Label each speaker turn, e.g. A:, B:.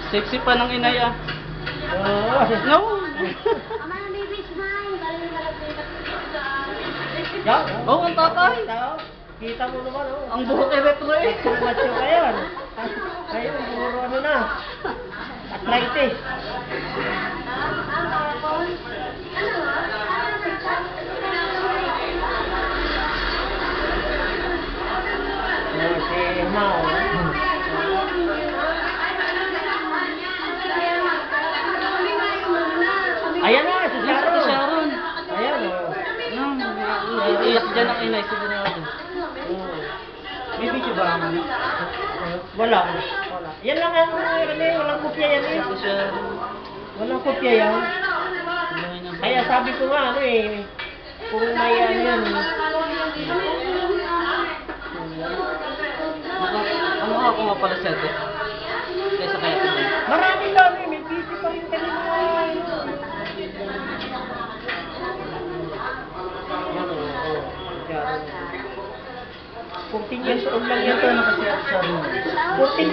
A: Sexy pa ng inay ah.
B: Oo.
A: No! Oh, ang tatay!
B: Kita mo naman, oh.
A: Ang buhok retro eh.
B: Macho ka yan. Ayun, puro ano na. Arthritis. Si Mao. Ayan na, si
A: Yes, ito
B: Sharon.
A: Sharon.
B: Ayan, oh.
A: Iiyak dyan ang inay sigurado. May video ba naman?
B: Wala. Wala. Yan lang ang ano eh, walang kopya yan eh.
A: Ito Sharon.
B: Walang kopya yan. Kaya sabi ko nga ano eh, kung may ano yan.
A: Ano ako nga pala set eh? Kaysa kaya ito.
B: Maraming dami, may busy pa rin kanina. Yan o, oh. 14 years old lang yan.
A: Ito na kasi ako Sharon.
B: 14 lang.